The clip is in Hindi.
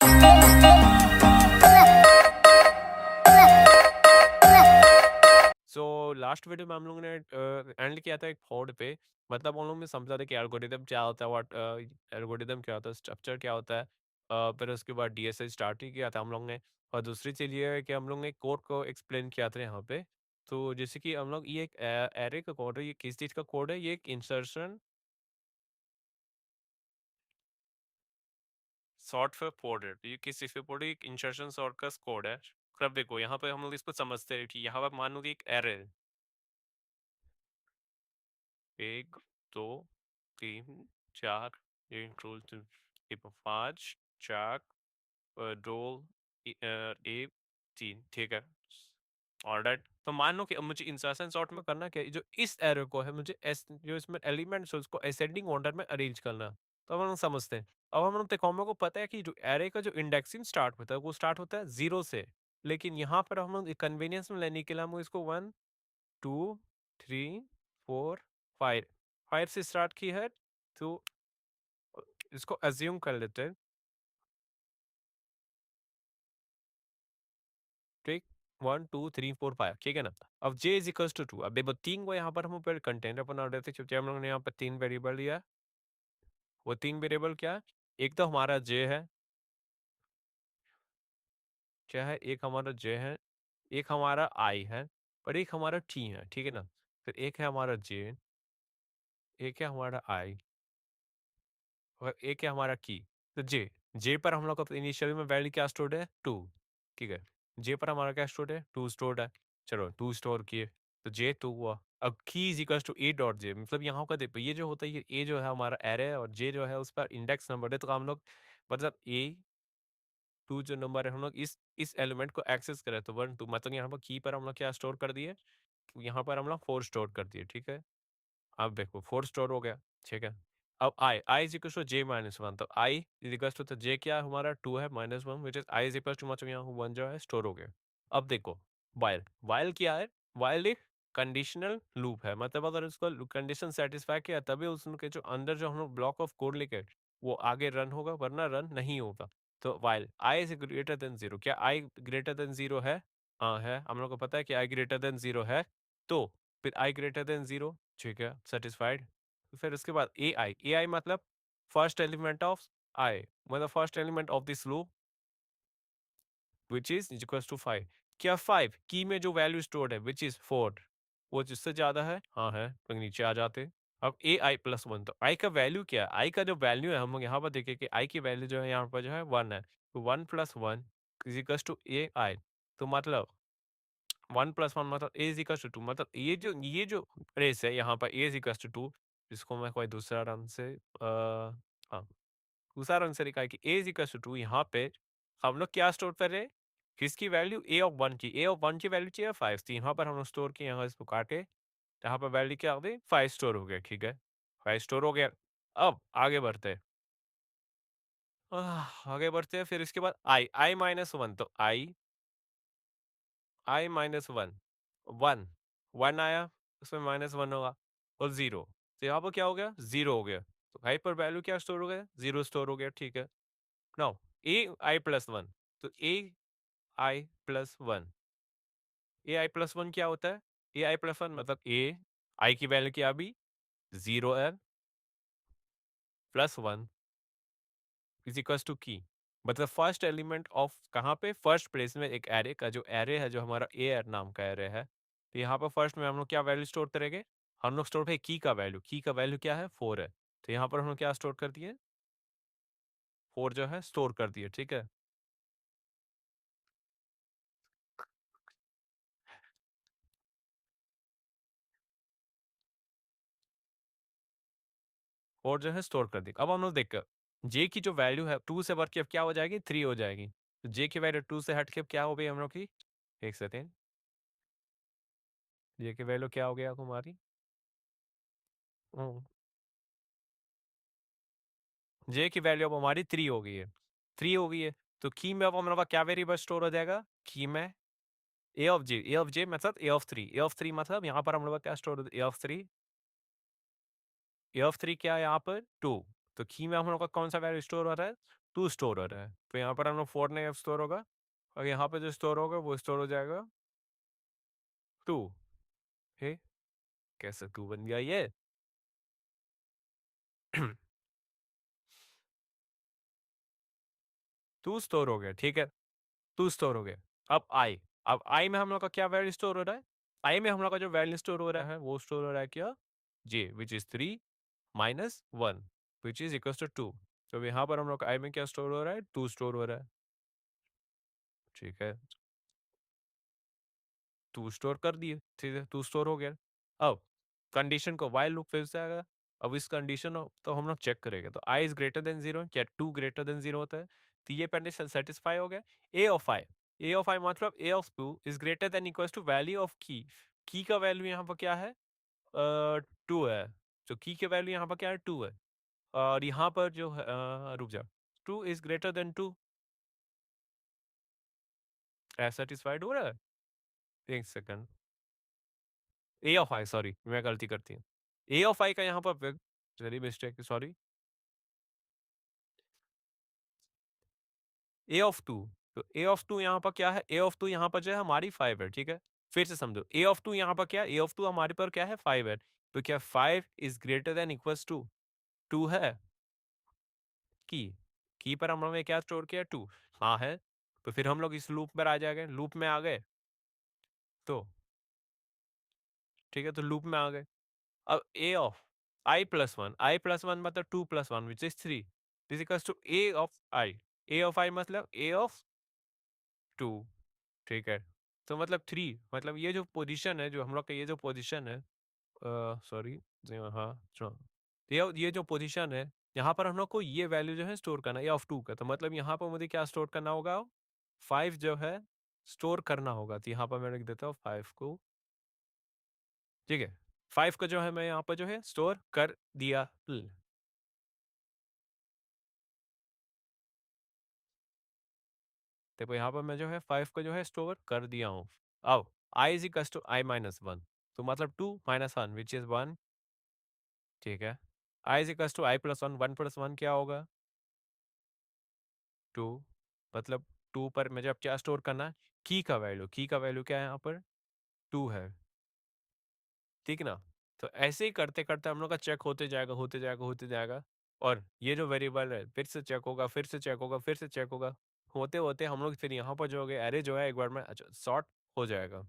सो लास्ट वीडियो में हम लोगों ने एंड किया था एक फोर्ड पे। मतलब हम लोग ने समझा था कि एल्गोरिदम क्या होता है, व्हाट एल्गोरिदम क्या होता है, स्ट्रक्चर क्या होता है। फिर उसके बाद डीएसए स्टार्ट ही किया था हम लोग ने। और दूसरी चीज़ ये है कि हम लोग ने कोड को एक्सप्लेन किया था यहाँ पे। तो जैसे कि हम लोग ये एक एरे का कोड है, ये किस चीज़ का कोड है, ये एक इंसर्शन सॉर्ट for कोड है। तो ये किस चीज़ पे कोड है, एक इंसर्शन सॉर्ट का कोड है। अब देखो यहाँ पे हम लोग इसको समझते हैं कि यहाँ पर मान लो कि एक एरे है, 1 2 3 4 5 4 2 1 3, ठीक है। ऑलराइट, तो मान लो कि अब मुझे इंसर्शन सॉर्ट में करना क्या है, जो इस एरो को है मुझे एस जो इसमें एलिमेंट्स है उसको असेंडिंग ऑर्डर में अरेंज करना। तो अब हम लोग समझते हैं। अब हम लोग तेकोमा को पता है कि जो एरे का जो इंडेक्सिंग स्टार्ट होता है वो स्टार्ट होता है 0 से। लेकिन यहाँ पर हम लोग कन्वीनियंस में लेने के लिए हम इसको 1 2 3 4 5 5 से स्टार्ट की है। तो इसको अज्यूम कर लेते हैं, ठीक। 1 2 3 4 5, ठीक है ना। अब j इज इक्वल टू 2। अब देखो तीन को यहाँ पर हम ऊपर कंटेनर बना रहे थे, क्योंकि हम लोगों ने यहाँ पर तीन वेरिएबल लिया। वो तीन वेरिएबल क्या है, एक तो हमारा j है, क्या है, एक हमारा j है, एक हमारा i है, और एक हमारा t है, ठीक है ना। फिर एक है हमारा j, एक है हमारा i, और एक है हमारा की। तो जे पर हम लोग का इनिशियल में वैल्यू क्या स्टोर्ड है, 2, ठीक है। जे पर हमारा क्या स्टोर्ड है, 2 स्टोर्ड है। चलो 2 स्टोर किए, तो जे 2 हुआ। अब key is equal to a dot j, मतलब यहाँ का देखो ये जो होता है, ये ए जो है हमारा एरे है, और जे जो है उस पर इंडेक्स नंबर है। तो हम लोग मतलब ए 2 जो नंबर है हम लोग इस एलिमेंट को एक्सेस करें तो 1 2, मतलब यहाँ पर की पर हम लोग क्या स्टोर कर दिए, यहाँ पर हम लोग 4 स्टोर कर दिए, ठीक है। अब देखो 4 स्टोर हो गया, ठीक है। अब I is equal to J minus one, तो आई इज इक्वल टू, तो जे क्या हमारा 2 है minus one, which is i is equal to, मतलब यहाँ 1 जो है स्टोर हो गया। अब देखो वाइल वाइल क्या है, वाइल एक कंडीशनल लूप है, मतलब अगर उसको कंडीशन सेटिस्फाई किया तभी उसके जो अंदर जो हम लोग ब्लॉक ऑफ कोड लिखे वो आगे रन होगा, वरना रन नहीं होगा। तो while I is greater than zero, क्या आई ग्रेटर देन जीरो है, हाँ है, हम लोग को पता है कि आई ग्रेटर देन जीरो है। तो फिर आई ग्रेटर देन जीरो, ठीक है, सेटिस्फाइड। फिर उसके बाद ए आई मतलब फर्स्ट एलिमेंट ऑफ आई, मतलब first element of this loop which is equal to 5। क्या 5 की में जो वैल्यू स्टोर्ड है विच इज 4, वो जिससे ज्यादा है, हाँ है, तो नीचे आ जाते। अब ए आई प्लस वन, तो आई का वैल्यू क्या है, आई का जो वैल्यू है हम लोग यहाँ पर देखें कि आई की वैल्यू जो है यहाँ पर जो है 1 है। तो 1 plus one is equal to A I. तो मतलब 1 प्लस वन मतलब ए इज इक्वल टू 2, मतलब ये जो रेस है यहाँ पर ए इज इक्वल टू 2, जिसको मैं कोई दूसरा रंग से हाँ दूसरा रंग से लिखा है कि ए इज इक्वल टू 2। यहाँ पे हम लोग क्या स्टोर कर रहे हैं, किसकी वैल्यू, ए ऑफ वन की, ए ऑफ वन की वैल्यू चाहिए 5, तो यहाँ पर हम लोग स्टोर किए, यहाँ इसको काटे, यहाँ पर वैल्यू क्या हो गई, 5 स्टोर हो गया, ठीक है। 5 स्टोर हो गया। अब आगे बढ़ते हैं, आगे बढ़ते हैं। फिर इसके बाद आई माइनस वन, तो आई माइनस वन, वन वन आया, उसमें माइनस वन होगा, और जीरो, तो यहाँ पर क्या हो गया, जीरो हो गया। तो आई पर वैल्यू क्या स्टोर हो गया, जीरो स्टोर हो गया, ठीक है। नाउ ए आई प्लस वन, तो ए आई प्लस वन, ए आई प्लस वन क्या होता है, ए आई प्लस वन मतलब ए आई की वैल्यू क्या अभी जीरो है, plus one is equals to key, मतलब फर्स्ट एलिमेंट ऑफ कहाँ पे, फर्स्ट प्लेस में एक एरे का, जो एरे है जो हमारा ए नाम का एरे है। तो यहाँ पर फर्स्ट में हम लोग क्या वैल्यू स्टोर करेंगे, हम लोग स्टोर की का वैल्यू, की का वैल्यू क्या है 4 है। तो यहाँ पर हम लोग क्या स्टोर कर दिए, 4 जो है स्टोर कर दिए, ठीक है। और जो है स्टोर कर दी। अब हम लोग देख जे की जो वैल्यू है 2 से बढ़ के अब क्या हो जाएगी, 3 हो जाएगी। तो जे की वैल्यू 2 से हट के अब क्या हो गई हम लोग की, एक सेकेंड, जे की वैल्यू क्या हो गया हमारी, जे की वैल्यू अब हमारी 3 हो गई है, 3 हो गई है। तो की में अब हम लोग का क्या वेरिएबल स्टोर हो जाएगा, की में ए ऑफ जे मतलब ए ऑफ थ्री मतलब यहाँ पर हम लोग का क्या store, A of three, A of three क्या है यहाँ पर 2। तो की में हम लोग का कौन सा वैल्यू स्टोर हो रहा है, 2 स्टोर हो रहा है। तो यहाँ पर हम लोग 4 नहीं स्टोर होगा और यहाँ पे जो स्टोर होगा वो स्टोर हो जाएगा 2। हे कैसे 2 बन गया ये? 2 स्टोर हो गया, ठीक है। 2 स्टोर हो गया। अब आई में हम लोग का क्या वैल्यू स्टोर हो रहा है? आई में हम लोग का जो वैल्यू स्टोर हो रहा है वो स्टोर हो रहा है क्या? J which is 3 minus 1 which is equal to 2। तो यहाँ पर हम लोग का आई में क्या स्टोर हो रहा है? 2 स्टोर हो रहा है, ठीक है। 2 स्टोर कर दिए, ठीक है, 2 स्टोर हो गया। अब कंडीशन को व्हाइल लूप फिर से आएगा। अब इस कंडीशन तो हम लोग चेक करेंगे, तो आई इज ग्रेटर देन 0 क्या 2 ग्रेटर देन 0 होता है? तो ये कंडीशन सेटिस्फाई हो गया। ए ऑफ आई मतलब A of 2 is greater than equals to value of की का वैल्यू यहाँ पर क्या है? 2 है। तो की के वैल्यू यहाँ पर क्या है? 2 है। और यहाँ पर जो है रुक जा, 2 इज ग्रेटर देन 2 सेटिस्फाइड हो रहा है? एक second, A of I, sorry मैं गलती करती हूँ। ए ऑफ आई का यहाँ पर very mistake, sorry. A of 2, तो ए ऑफ 2 यहाँ पर क्या है? ए ऑफ 2 यहाँ पर जो है हमारी 5 है, ठीक है। फिर से समझो, ए ऑफ 2 यहाँ पर क्या है? ए ऑफ 2 हमारे पर क्या है? 5 है। तो क्या 5 is greater than equals to 2 है? की पर हम लोग ने क्या स्टोर किया? 2। हाँ है। तो फिर हम लोग इस लूप पर आ जाएंगे, लूप में आ गए तो ठीक है, तो लूप में आ गए। अब A of I plus one मतलब 2 + 1 which is 3 this equals to A of I. A of आई मतलब ए ऑफ 2, ठीक है। तो मतलब 3 मतलब ये जो पोजीशन है, जो हम लोग का ये जो पोजीशन है, सॉरी, हाँ ये जो पोजीशन है, यहाँ पर हम लोग को ये वैल्यू जो है स्टोर करना है ए ऑफ 2 का। तो मतलब यहाँ पर मुझे क्या स्टोर करना होगा? 5 जो है स्टोर करना होगा। तो यहाँ पर मैं लिख देता हूँ 5 को, ठीक है। 5 को जो है मैं यहाँ पर जो है स्टोर कर दिया। देखो यहाँ पर मैं जो है 5 को जो है स्टोर कर दिया हूँ। अब I is equal to i-1, तो मतलब 2 - 1 विच इज 1, ठीक है। आई इज इक्वल टू i+1, 1 + 1 क्या होगा? 2, मतलब 2 पर मुझे अब क्या स्टोर करना है? की का वैल्यू क्या है यहाँ पर? 2 है, ठीक ना। तो ऐसे ही करते करते हम लोग का चेक होते जाएगा, होते जाएगा, होते जाएगा। और ये जो वेरिएबल है फिर से चेक होगा, फिर से चेक होगा, फिर से चेक होगा। होते होते हम लोग फिर यहाँ पर जो हो गए, अरे जो है एक बार में अच्छा सॉर्ट हो जाएगा।